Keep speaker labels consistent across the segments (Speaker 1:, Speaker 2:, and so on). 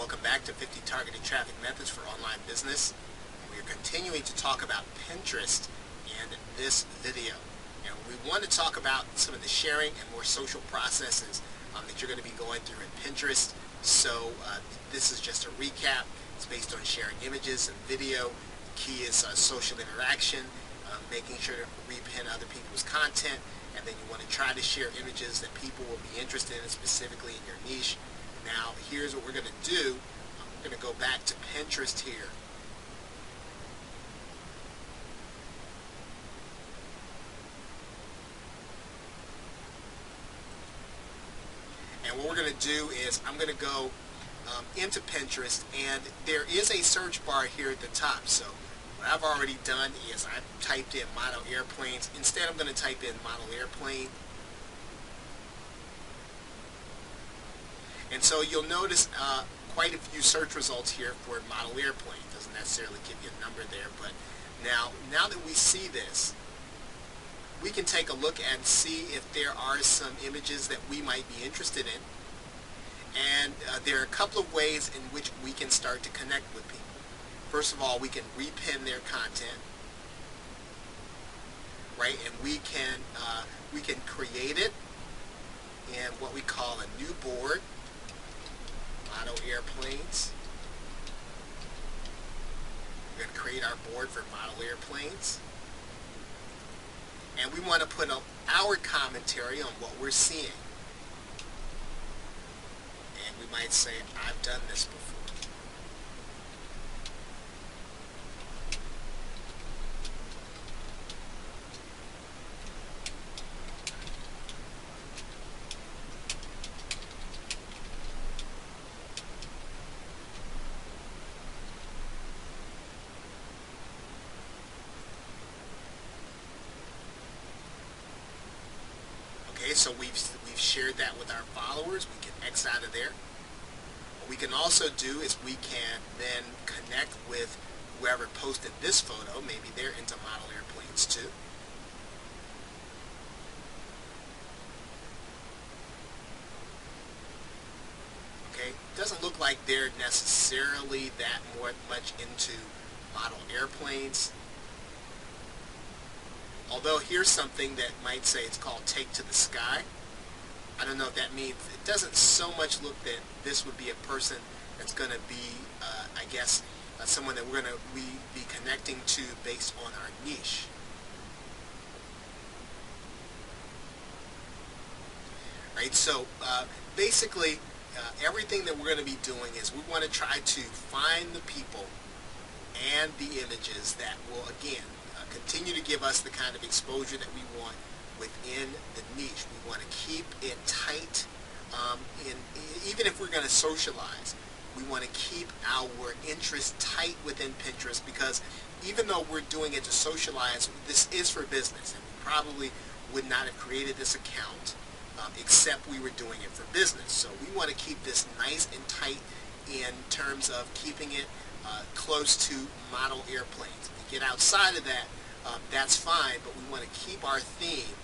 Speaker 1: Welcome back to 50 Targeted Traffic Methods for Online Business. We are continuing to talk about Pinterest in this video. And we want to talk about some of the sharing and more social processes that you're going to be going through in Pinterest. So this is just a recap. It's based on sharing images and video. The key is social interaction, making sure to repin other people's content, and then you want to try to share images that people will be interested in, specifically in your niche. Now, here's what we're going to do. We're going to go back to Pinterest here. And what we're going to do is I'm going to go into Pinterest, and there is a search bar here at the top. So what I've already done is I've typed in model airplanes. Instead, I'm going to type in model airplane. And so you'll notice quite a few search results here for model airplane. It doesn't necessarily give you a number there, but now that we see this, we can take a look and see if there are some images that we might be interested in. And there are a couple of ways in which we can start to connect with people. First of all, we can repin their content, right? And we can create it in what we call a new board. Model airplanes. We're going to create our board for model airplanes. And we want to put our commentary on what we're seeing. And we might say, I've done this before. Okay, so we've shared that with our followers. We can X out of there. What we can also do is we can then connect with whoever posted this photo. Maybe they're into model airplanes too. Okay, doesn't look like they're necessarily that much into model airplanes. Although here's something that might say it's called Take to the Sky. I don't know what that means. It doesn't so much look that this would be a person that's going to be, I guess, someone that we're going to be connecting to based on our niche. Right. So basically, everything that we're going to be doing is we want to try to find the people and the images that will, again, continue to give us the kind of exposure that we want within the niche. We want to keep it tight. Even if we're going to socialize, we want to keep our interest tight within Pinterest, because even though we're doing it to socialize, this is for business, and we probably would not have created this account except we were doing it for business. So we want to keep this nice and tight in terms of keeping it close to model airplanes. If we get outside of that, that's fine, but we want to keep our theme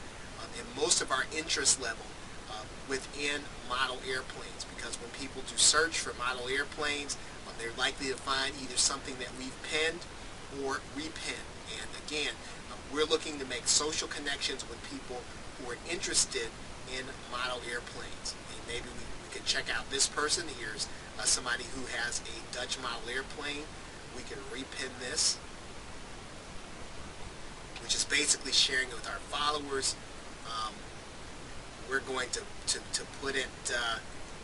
Speaker 1: and most of our interest level within model airplanes, because when people do search for model airplanes, they're likely to find either something that we've pinned or repinned. And again, we're looking to make social connections with people who are interested in model airplanes. And maybe we can check out this person. Here's somebody who has a Dutch model airplane. We can repin this, which is basically sharing it with our followers. We're going to put it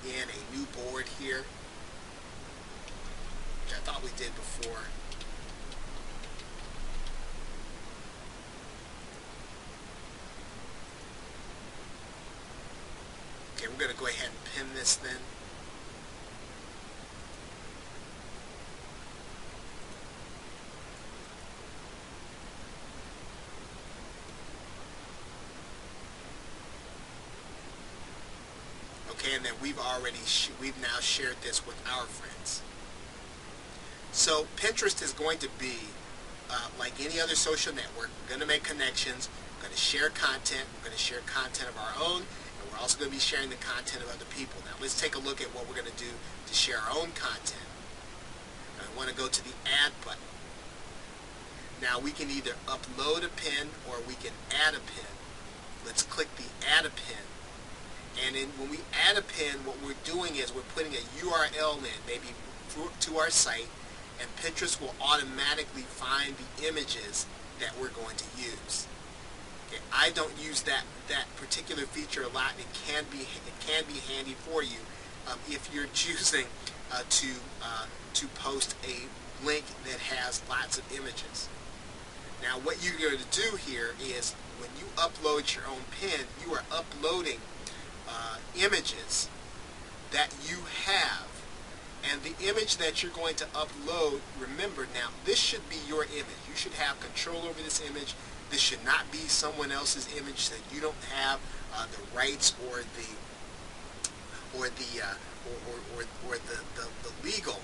Speaker 1: in a new board here, which I thought we did before. Okay, we're going to go ahead and pin this then. Okay, and then we've now shared this with our friends. So Pinterest is going to be like any other social network. We're going to make connections. We're going to share content. We're going to share content of our own, and we're We're also going to be sharing the content of other people. Now let's take a look at what we're going to do to share our own content. Now, I want to go to the add button. Now we can either upload a pin or we can add a pin. Let's click the add a pin. And then when we add a pin, what we're doing is we're putting a URL in, maybe to our site, and Pinterest will automatically find the images that we're going to use. Okay, I don't use that particular feature a lot. It can be handy for you if you're choosing to post a link that has lots of images. Now what you're going to do here is when you upload your own pin, you are uploading images that you have. And the image that you're going to upload, remember now, this should be your image. You should have control over this image. This should not be someone else's image that you don't have the rights or the legal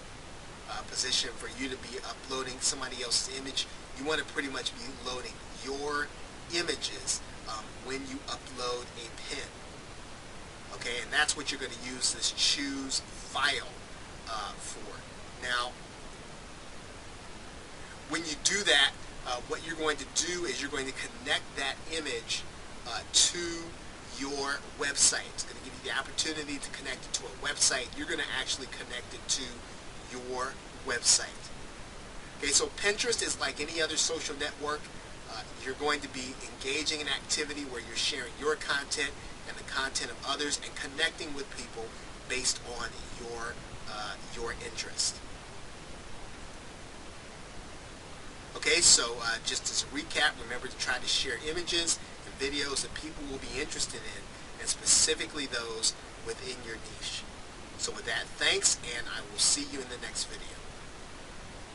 Speaker 1: position for you to be uploading somebody else's image. You want to pretty much be loading your images when you upload a pin. Okay, and that's what you're going to use this choose file for. Now, when you do that, what you're going to do is you're going to connect that image to your website. It's going to give you the opportunity to connect it to a website. You're going to actually connect it to your website. Okay, so Pinterest is like any other social network. You're going to be engaging in activity where you're sharing your content and the content of others and connecting with people based on your interest. Okay, so just as a recap, remember to try to share images and videos that people will be interested in, and specifically those within your niche. So with that, thanks, and I will see you in the next video.